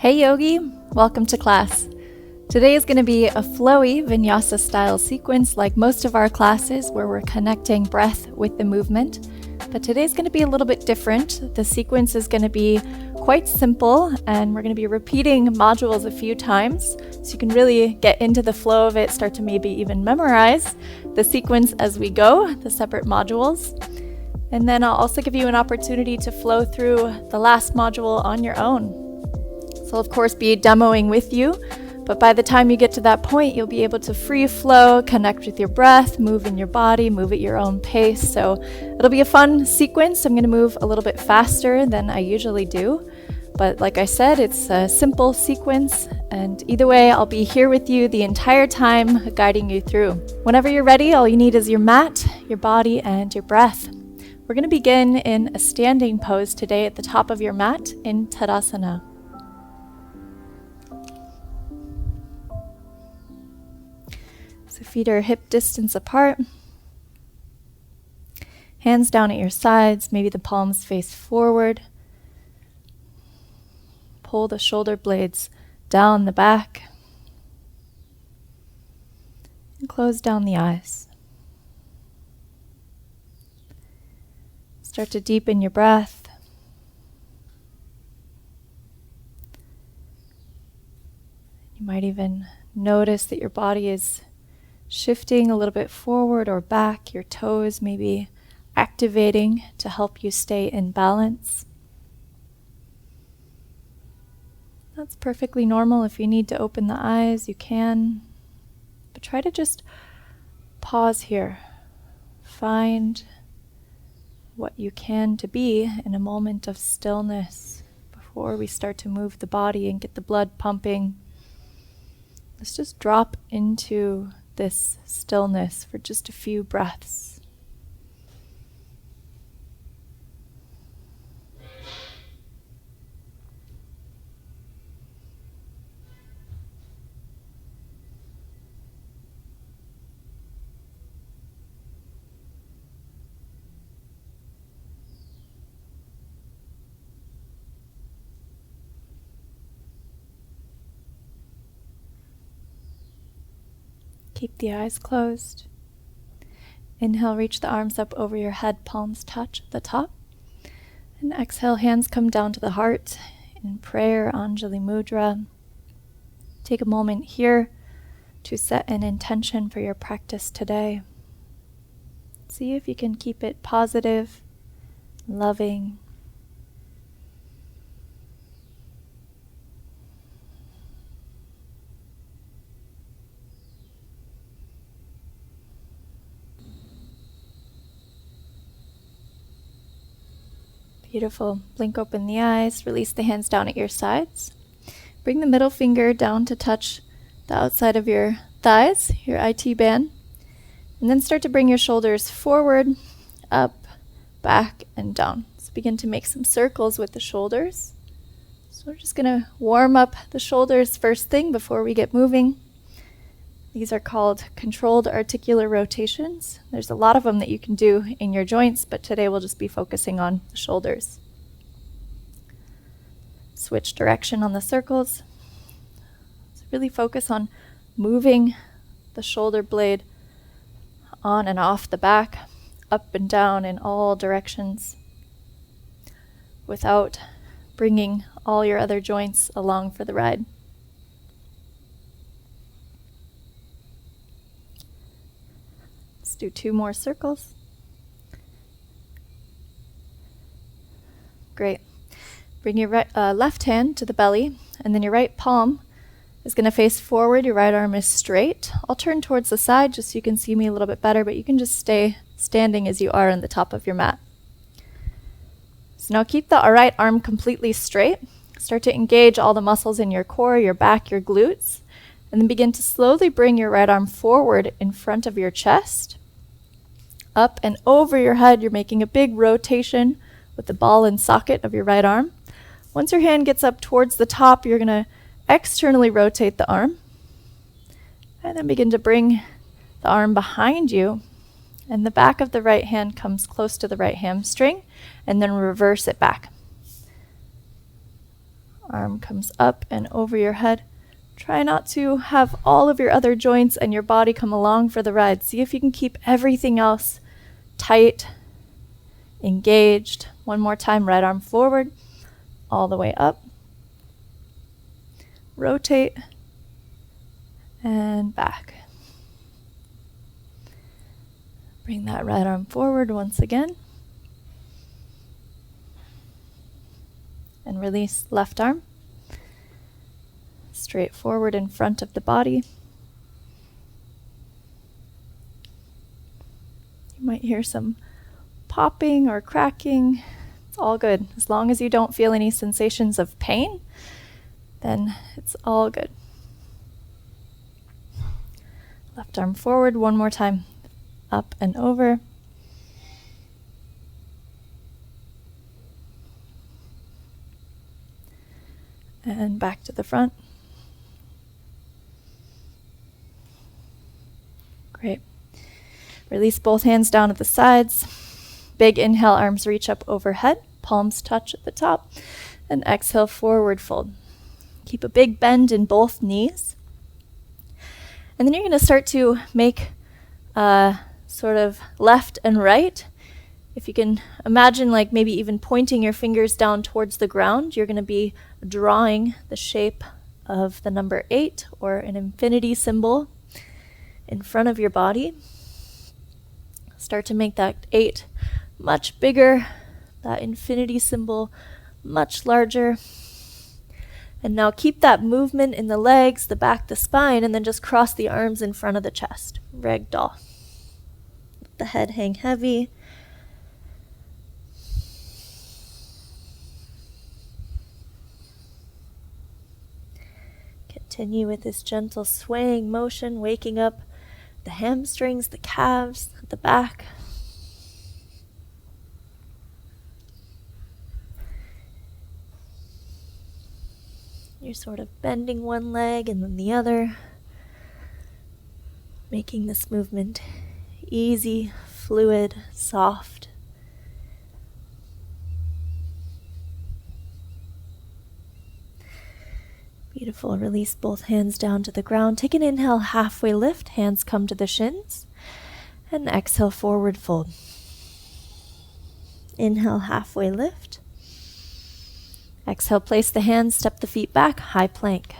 Hey Yogi, welcome to class. Today is going to be a flowy Vinyasa style sequence like most of our classes where we're connecting breath with the movement. But today's going to be a little bit different. The sequence is going to be quite simple and we're going to be repeating modules a few times so you can really get into the flow of it, start to maybe even memorize the sequence as we go, the separate modules. And then I'll also give you an opportunity to flow through the last module on your own. So I'll of course be demoing with you, but by the time you get to that point, you'll be able to free flow, connect with your breath, move in your body, move at your own pace. So it'll be a fun sequence. I'm going to move a little bit faster than I usually do. But like I said, it's a simple sequence. And either way, I'll be here with you the entire time, guiding you through. Whenever you're ready, all you need is your mat, your body, and your breath. We're going to begin in a standing pose today at the top of your mat in Tadasana. So feet are hip distance apart. Hands down at your sides, maybe the palms face forward. Pull the shoulder blades down the back. And close down the eyes. Start to deepen your breath. You might even notice that your body is shifting a little bit forward or back, your toes maybe activating to help you stay in balance. That's perfectly normal. If you need to open the eyes, you can. But try to just pause here. Find what you can to be in a moment of stillness before we start to move the body and get the blood pumping. Let's just drop into this stillness for just a few breaths. Keep the eyes closed. Inhale, reach the arms up over your head, palms touch at the top. And exhale, hands come down to the heart in prayer, Anjali Mudra. Take a moment here to set an intention for your practice today. See if you can keep it positive, loving. Beautiful. Blink open the eyes, release the hands down at your sides. Bring the middle finger down to touch the outside of your thighs, your IT band. And then start to bring your shoulders forward, up, back, and down. So begin to make some circles with the shoulders. So we're just going to warm up the shoulders first thing before we get moving. These are called controlled articular rotations. There's a lot of them that you can do in your joints, but today we'll just be focusing on the shoulders. Switch direction on the circles. So really focus on moving the shoulder blade on and off the back, up and down in all directions, without bringing all your other joints along for the ride. Do 2 more circles. Great. Bring your left hand to the belly, and then your right palm is going to face forward. Your right arm is straight. I'll turn towards the side just so you can see me a little bit better, but you can just stay standing as you are on the top of your mat. So now keep the right arm completely straight. Start to engage all the muscles in your core, your back, your glutes, and then begin to slowly bring your right arm forward in front of your chest. Up and over your head, you're making a big rotation with the ball and socket of your right arm. Once your hand gets up towards the top, you're going to externally rotate the arm. And then begin to bring the arm behind you. And the back of the right hand comes close to the right hamstring. And then reverse it back. Arm comes up and over your head. Try not to have all of your other joints and your body come along for the ride. See if you can keep everything else tight, engaged. One more time, right arm forward, all the way up. Rotate and back. Bring that right arm forward once again. And release left arm. Straight forward in front of the body. You might hear some popping or cracking. It's all good. As long as you don't feel any sensations of pain, then it's all good. Left arm forward one more time. Up and over. And back to the front. Great. Release both hands down at the sides. Big inhale, arms reach up overhead. Palms touch at the top. And exhale, forward fold. Keep a big bend in both knees. And then you're going to start to make sort of left and right. If you can imagine like maybe even pointing your fingers down towards the ground, you're going to be drawing the shape of the number 8 or an infinity symbol in front of your body. Start to make that 8 much bigger, that infinity symbol much larger. And now keep that movement in the legs, the back, the spine, and then just cross the arms in front of the chest. Ragdoll. Let the head hang heavy. Continue with this gentle swaying motion, waking up the hamstrings, the calves, the back. You're sort of bending one leg and then the other, making this movement easy, fluid, soft. Beautiful. Release both hands down to the ground. Take an inhale, halfway lift. Hands come to the shins. And exhale, forward fold. Inhale, halfway lift. Exhale, place the hands, step the feet back, high plank.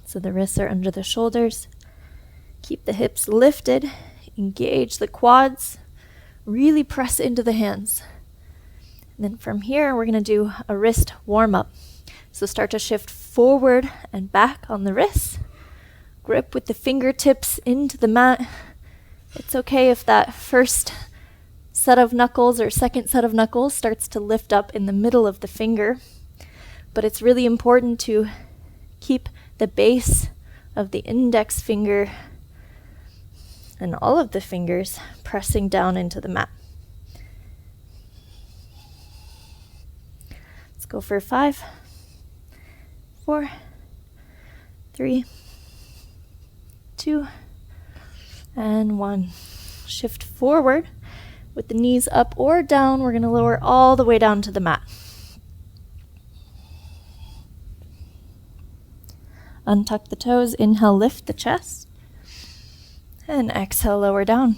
So the wrists are under the shoulders. Keep the hips lifted. Engage the quads. Really press into the hands. And then from here, we're going to do a wrist warm-up. So start to shift forward and back on the wrists. Grip with the fingertips into the mat. It's okay if that first set of knuckles or second set of knuckles starts to lift up in the middle of the finger. But it's really important to keep the base of the index finger and all of the fingers pressing down into the mat. Go for 5, 4, 3, 2, and 1. Shift forward with the knees up or down. We're going to lower all the way down to the mat. Untuck the toes. Inhale, lift the chest. And exhale, lower down.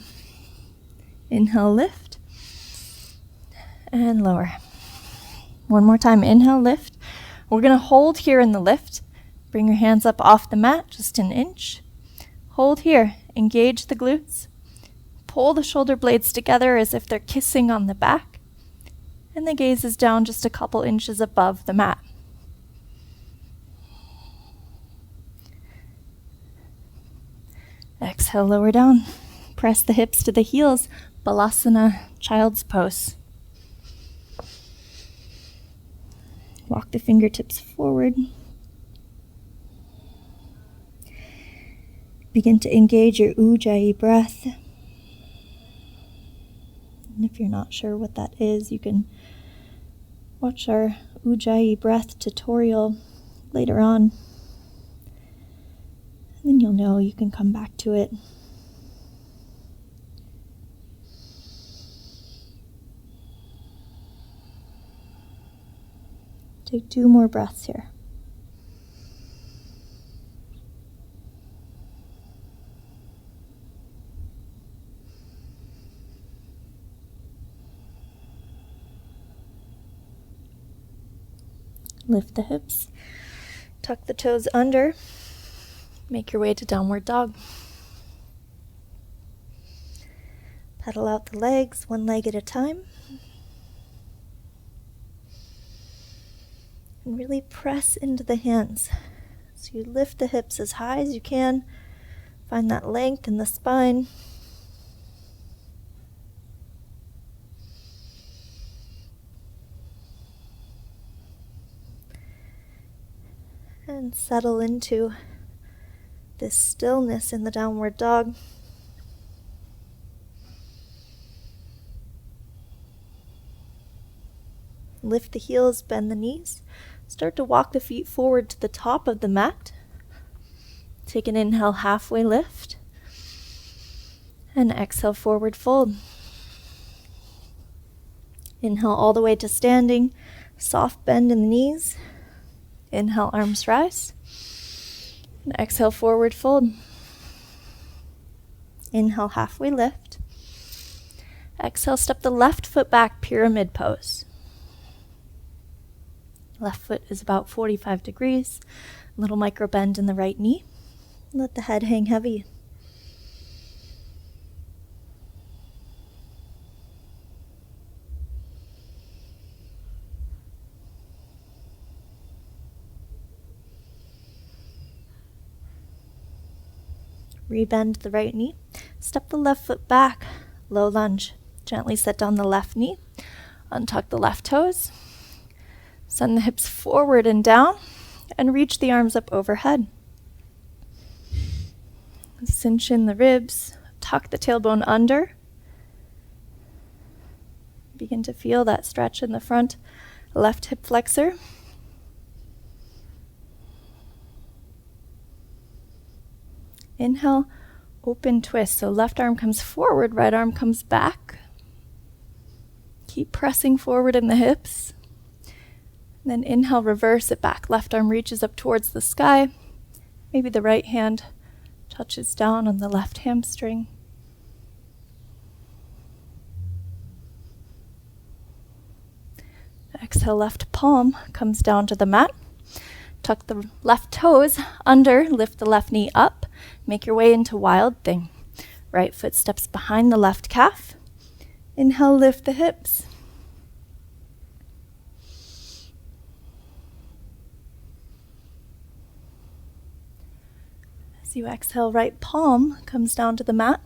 Inhale, lift. And lower. One more time, inhale, lift. We're going to hold here in the lift. Bring your hands up off the mat, just an inch. Hold here, engage the glutes. Pull the shoulder blades together as if they're kissing on the back. And the gaze is down just a couple inches above the mat. Exhale, lower down. Press the hips to the heels. Balasana, child's pose. Walk the fingertips forward. Begin to engage your Ujjayi breath. And if you're not sure what that is, you can watch our Ujjayi breath tutorial later on. And then you'll know you can come back to it. Take 2 more breaths here. Lift the hips, tuck the toes under, make your way to downward dog. Pedal out the legs, 1 leg at a time. And really press into the hands. So you lift the hips as high as you can, find that length in the spine. And settle into this stillness in the downward dog. Lift the heels, bend the knees. Start to walk the feet forward to the top of the mat. Take an inhale, halfway lift. And exhale, forward fold. Inhale all the way to standing. Soft bend in the knees. Inhale, arms rise. And exhale, forward fold. Inhale, halfway lift. Exhale, step the left foot back, pyramid pose. Left foot is about 45 degrees. Little micro bend in the right knee. Let the head hang heavy. Rebend the right knee. Step the left foot back, low lunge. Gently set down the left knee. Untuck the left toes. Send the hips forward and down, and reach the arms up overhead. Cinch in the ribs. Tuck the tailbone under. Begin to feel that stretch in the front left hip flexor. Inhale, open twist. So left arm comes forward, right arm comes back. Keep pressing forward in the hips. Then inhale, reverse it back. Left arm reaches up towards the sky. Maybe the right hand touches down on the left hamstring. Exhale, left palm comes down to the mat. Tuck the left toes under, lift the left knee up. Make your way into wild thing. Right foot steps behind the left calf. Inhale, lift the hips. As you exhale, right palm comes down to the mat,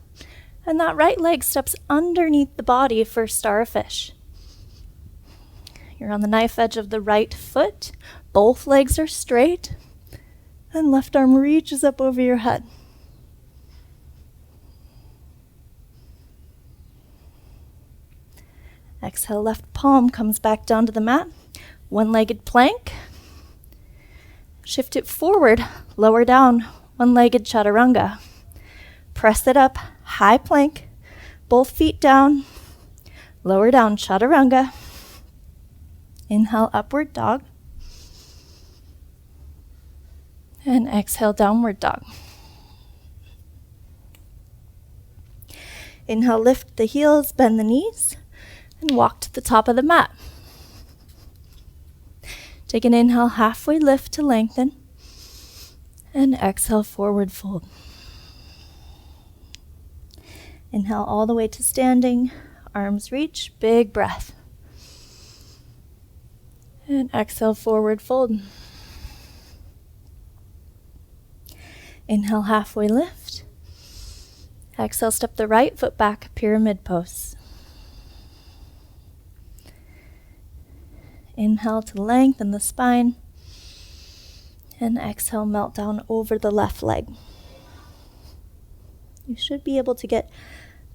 and that right leg steps underneath the body for Starfish. You're on the knife edge of the right foot. Both legs are straight, and left arm reaches up over your head. Exhale, left palm comes back down to the mat. One-legged plank. Shift it forward, lower down. One-legged chaturanga. Press it up, high plank. Both feet down. Lower down, chaturanga. Inhale, upward dog. And exhale, downward dog. Inhale, lift the heels, bend the knees, and walk to the top of the mat. Take an inhale, halfway lift to lengthen, and exhale, forward fold. Inhale all the way to standing, arms reach, big breath. And exhale, forward fold. Inhale, halfway lift. Exhale, step the right foot back, pyramid pose. Inhale to lengthen the spine. And exhale, melt down over the left leg. You should be able to get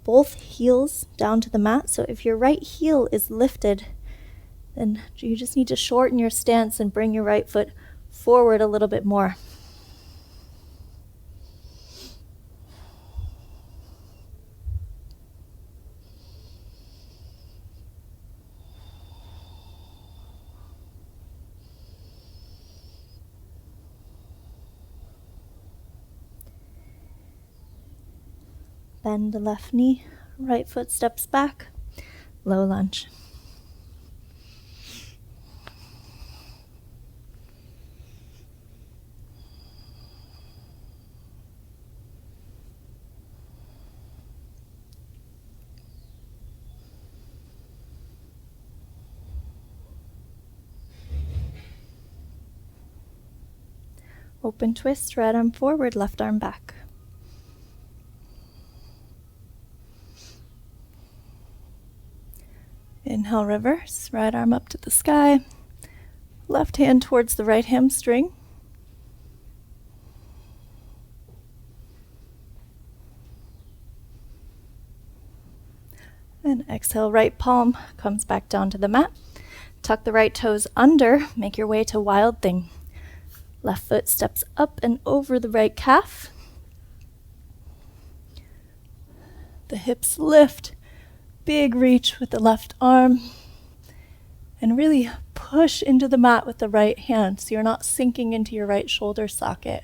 both heels down to the mat. So if your right heel is lifted, then you just need to shorten your stance and bring your right foot forward a little bit more. Bend the left knee, right foot steps back, low lunge. Open twist, right arm forward, left arm back. Inhale, reverse, right arm up to the sky, left hand towards the right hamstring. And exhale, right palm comes back down to the mat. Tuck the right toes under, make your way to wild thing. Left foot steps up and over the right calf. The hips lift, big reach with the left arm. And really push into the mat with the right hand so you're not sinking into your right shoulder socket.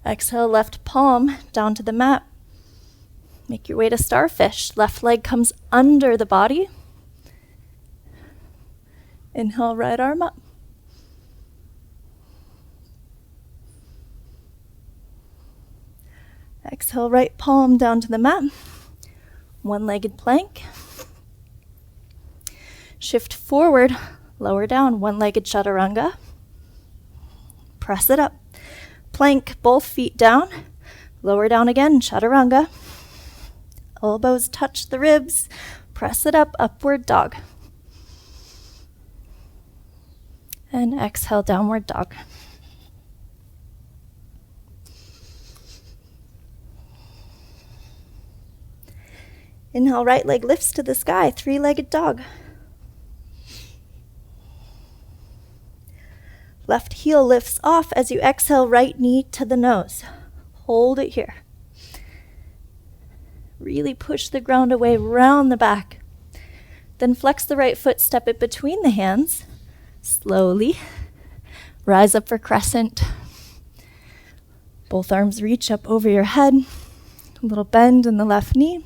Exhale, left palm down to the mat. Make your way to Starfish. Left leg comes under the body. Inhale, right arm up. Exhale, right palm down to the mat. One-legged plank. Shift forward, lower down, one-legged chaturanga. Press it up. Plank, both feet down. Lower down again, chaturanga. Elbows touch the ribs. Press it up, upward dog. And exhale, downward dog. Inhale, right leg lifts to the sky, three-legged dog. Left heel lifts off as you exhale, right knee to the nose. Hold it here. Really push the ground away, round the back. Then flex the right foot, step it between the hands. Slowly rise up for crescent. Both arms reach up over your head. A little bend in the left knee.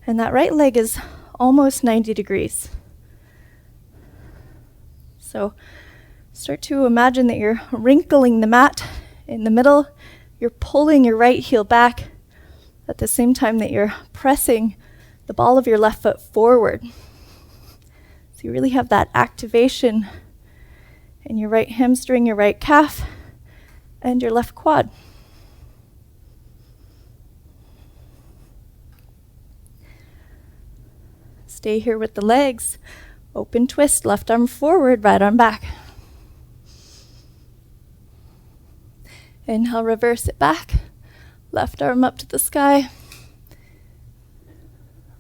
And that right leg is almost 90 degrees. So start to imagine that you're wrinkling the mat in the middle. You're pulling your right heel back at the same time that you're pressing the ball of your left foot forward. So you really have that activation in your right hamstring, your right calf, and your left quad. Stay here with the legs. Open twist, left arm forward, right arm back. Inhale, reverse it back. Left arm up to the sky.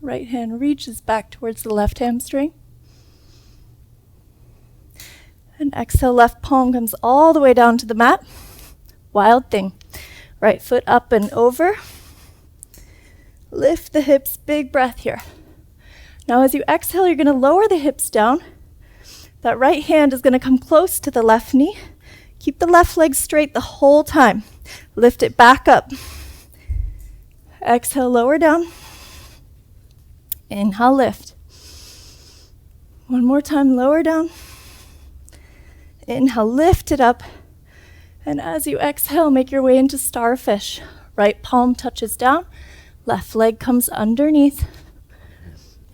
Right hand reaches back towards the left hamstring. And exhale, left palm comes all the way down to the mat. Wild thing. Right foot up and over. Lift the hips, big breath here. Now as you exhale, you're going to lower the hips down. That right hand is going to come close to the left knee. Keep the left leg straight the whole time. Lift it back up. Exhale, lower down. Inhale, lift. One more time, lower down. Inhale, lift it up. And as you exhale, make your way into Starfish. Right palm touches down. Left leg comes underneath.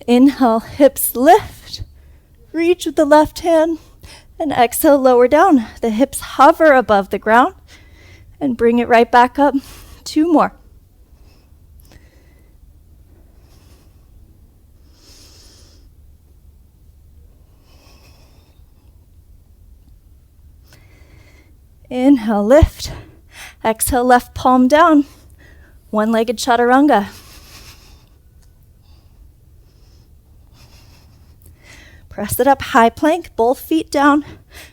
Inhale, hips lift. Reach with the left hand. And exhale, lower down. The hips hover above the ground. And bring it right back up. Two more. Inhale, lift. Exhale, left palm down. One-legged chaturanga. Press it up, high plank, both feet down.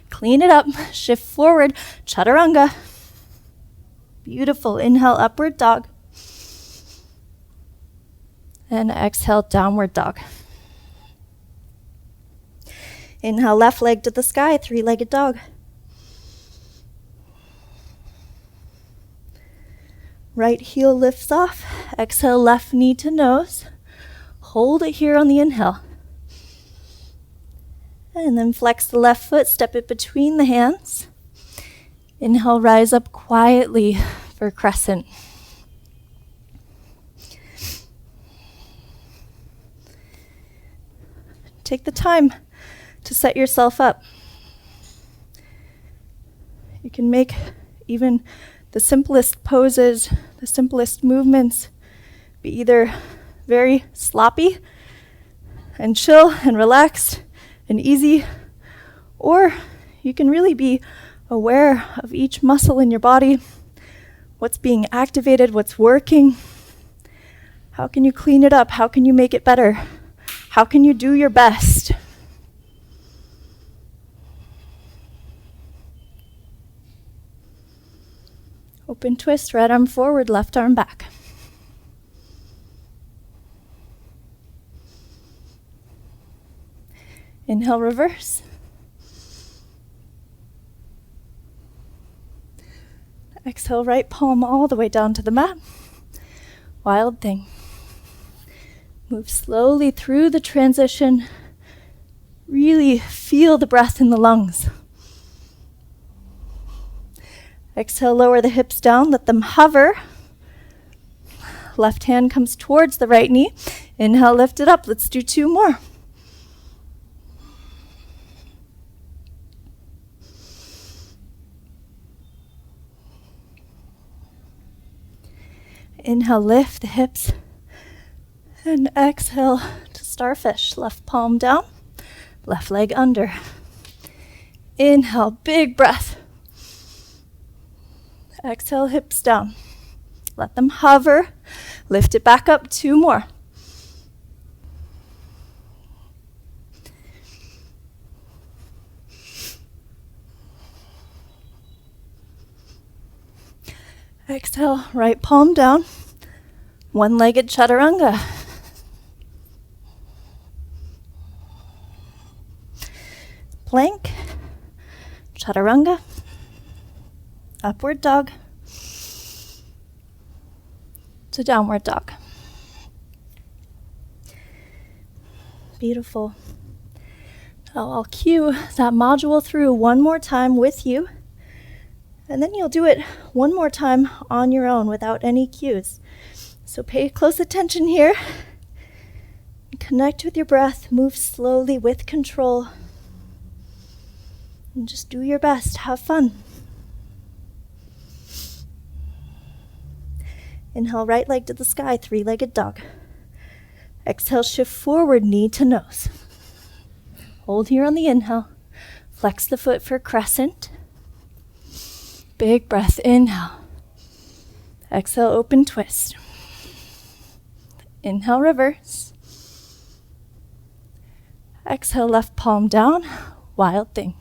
Clean it up, shift forward, chaturanga. Beautiful. Inhale, upward dog. And exhale, downward dog. Inhale, left leg to the sky, three-legged dog. Right heel lifts off. Exhale, left knee to nose. Hold it here on the inhale. And then flex the left foot, step it between the hands. Inhale, rise up quietly for crescent. Take the time to set yourself up. You can make even the simplest poses, the simplest movements be either very sloppy and chill and relaxed and easy, or you can really be aware of each muscle in your body, what's being activated, what's working. How can you clean it up? How can you make it better? How can you do your best? Open twist, right arm forward, left arm back. Inhale, reverse. Exhale, right palm all the way down to the mat. Wild thing. Move slowly through the transition. Really feel the breath in the lungs. Exhale, lower the hips down, let them hover. Left hand comes towards the right knee. Inhale, lift it up. Let's do 2 more. Inhale, lift the hips. And exhale to starfish. Left palm down, left leg under. Inhale, big breath. Exhale, hips down. Let them hover. Lift it back up, 2 more. Exhale, right palm down. One-legged chaturanga. Plank, chaturanga, upward dog, to downward dog. Beautiful. Now I'll cue that module through 1 more time with you, and then you'll do it 1 more time on your own without any cues. So pay close attention here. Connect with your breath, move slowly with control. And just do your best, have fun. Inhale, right leg to the sky, 3-legged dog. Exhale, shift forward, knee to nose. Hold here on the inhale. Flex the foot for crescent. Big breath, inhale. Exhale, open twist. Inhale, reverse. Exhale, left palm down, wild thing.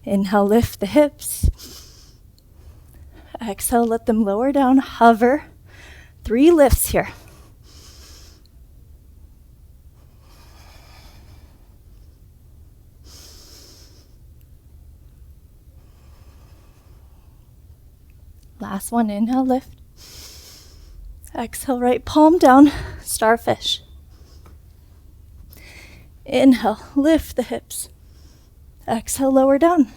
Inhale, lift the hips. Exhale, let them lower down, hover. 3 lifts here. Last one, inhale, lift. Exhale, right palm down, starfish. Inhale, lift the hips. Exhale, lower down.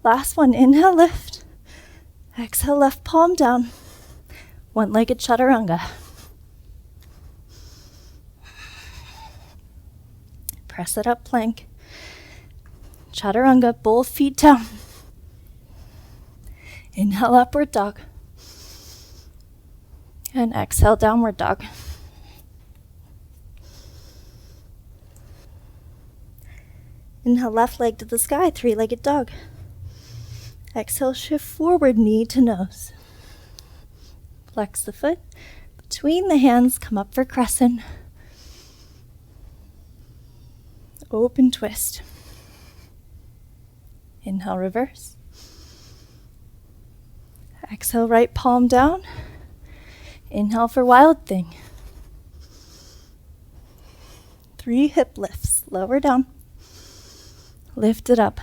Last one, inhale, lift. Exhale, left palm down. One-legged chaturanga. Press it up, plank. Chaturanga, both feet down. Inhale, upward dog. And exhale, downward dog. Inhale, left leg to the sky, 3-legged dog. Exhale, shift forward, knee to nose. Flex the foot. Between the hands, come up for crescent. Open twist. Inhale, reverse. Exhale, right palm down. Inhale for wild thing. 3 hip lifts. Lower down. Lift it up.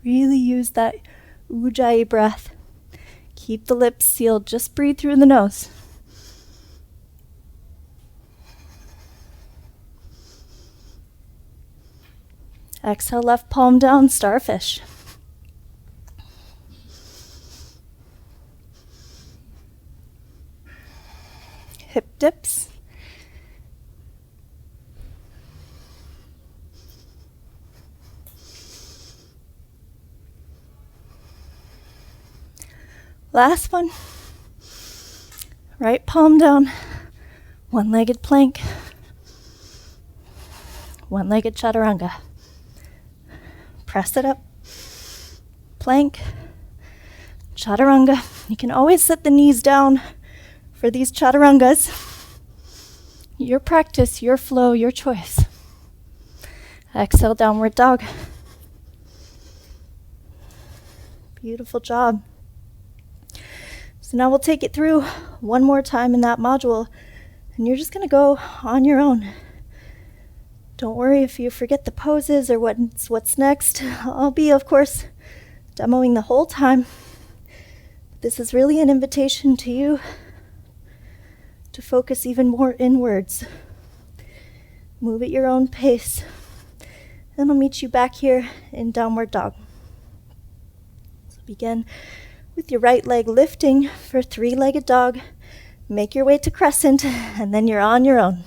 Really use that ujjayi breath. Keep the lips sealed. Just breathe through the nose. Exhale, left palm down, starfish. Hip dips. Last one. Right palm down, one-legged plank, one-legged chaturanga. Press it up, plank, chaturanga. You can always set the knees down for these chaturangas. Your practice, your flow, your choice. Exhale, downward dog. Beautiful job. So now we'll take it through one more time in that module, and you're just going to go on your own. Don't worry if you forget the poses or what's next. I'll be, of course, demoing the whole time. This is really an invitation to you to focus even more inwards. Move at your own pace. Then I'll meet you back here in downward dog. So begin with your right leg lifting for 3-legged dog. Make your way to crescent, and then you're on your own.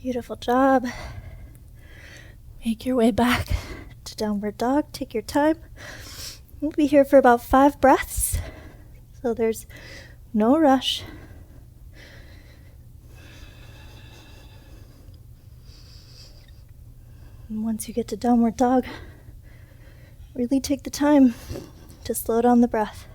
Beautiful job. Make your way back to downward dog. Take your time. We'll be here for about 5 breaths, so there's no rush. And once you get to downward dog, Really take the time to slow down the breath.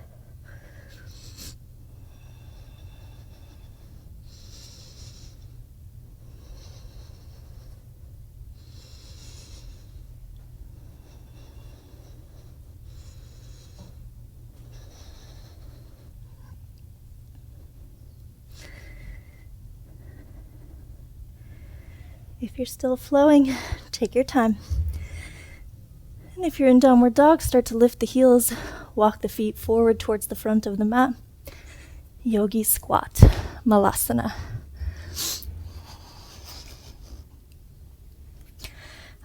If you're still flowing, take your time. And if you're in downward dog, start to lift the heels, walk the feet forward towards the front of the mat. Yogi Squat, Balasana.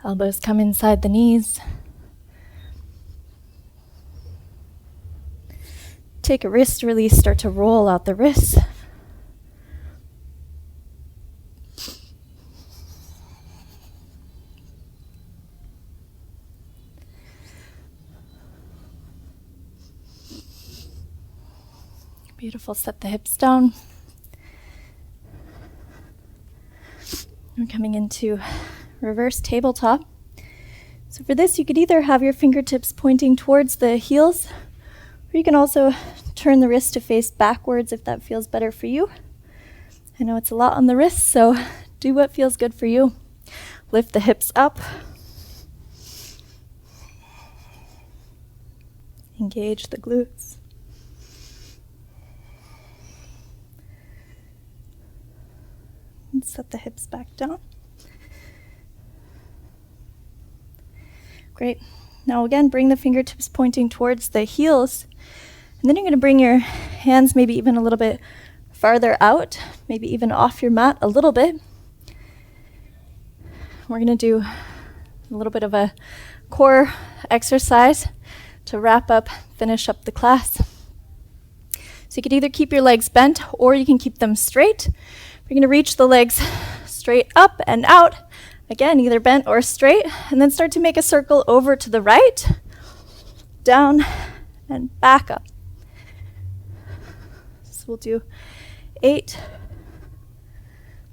Elbows come inside the knees. Take a wrist release, start to roll out the wrists. Beautiful, set the hips down. We're coming into reverse tabletop. So for this, you could either have your fingertips pointing towards the heels, or you can also turn the wrist to face backwards if that feels better for you. I know it's a lot on the wrists, so do what feels good for you. Lift the hips up. Engage the glutes. And set the hips back down. Great. Now again, bring the fingertips pointing towards the heels. And then you're going to bring your hands maybe even a little bit farther out, maybe even off your mat a little bit. We're going to do a little bit of a core exercise to wrap up, finish up the class. So you could either keep your legs bent or you can keep them straight. We're going to reach the legs straight up and out. Again, either bent or straight. And then start to make a circle over to the right, down, and back up. So we'll do 8,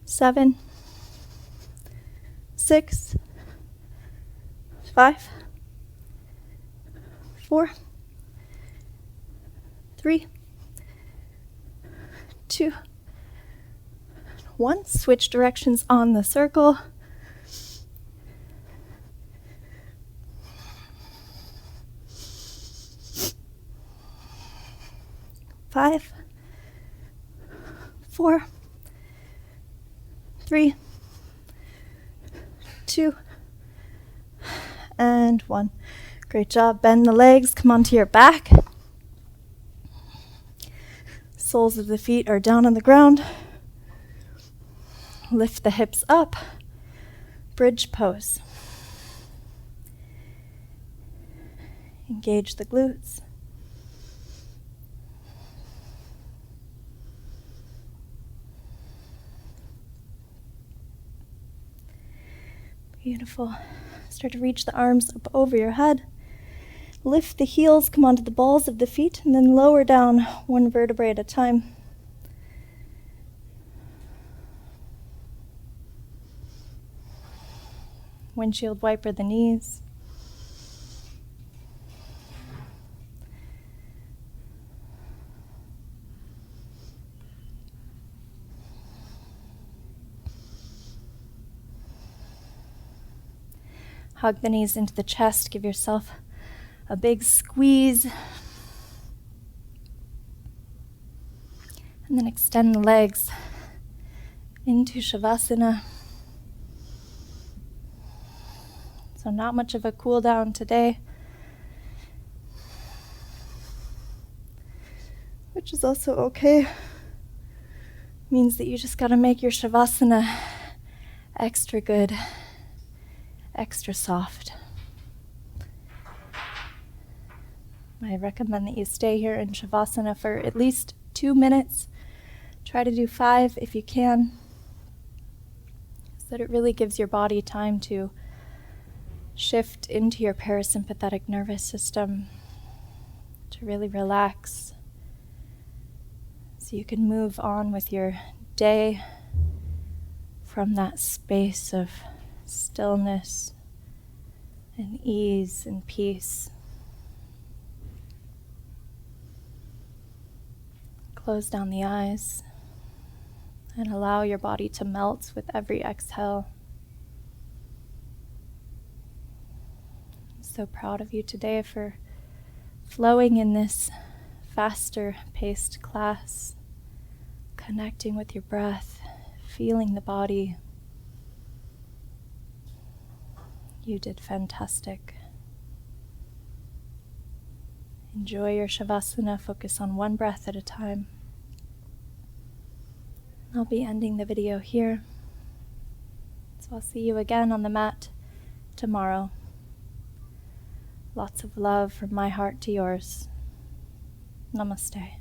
7, 6, 5, 4, 3, 2, 1. Switch directions on the circle. Five, 4, 3, 2, and 1. Great job. Bend the legs, come onto your back. Soles of the feet are down on the ground. Lift the hips up. Bridge pose. Engage the glutes. Beautiful. Start to reach the arms up over your head. Lift the heels, come onto the balls of the feet, and then lower down one vertebrae at a time. Windshield wiper the knees. Hug the knees into the chest. Give yourself a big squeeze. And then extend the legs into Savasana. So not much of a cool down today, which is also okay. Means that you just gotta make your Savasana extra good, extra soft. I recommend that you stay here in Shavasana for at least 2 minutes. Try to do 5 if you can, so that it really gives your body time to shift into your parasympathetic nervous system, to really relax, so you can move on with your day from that space of stillness and ease and peace. Close down the eyes and allow your body to melt with every exhale. I'm so proud of you today for flowing in this faster paced class, connecting with your breath, feeling the body. You did fantastic. Enjoy your Savasana, focus on one breath at a time. I'll be ending the video here, so I'll see you again on the mat tomorrow. Lots of love from my heart to yours. Namaste.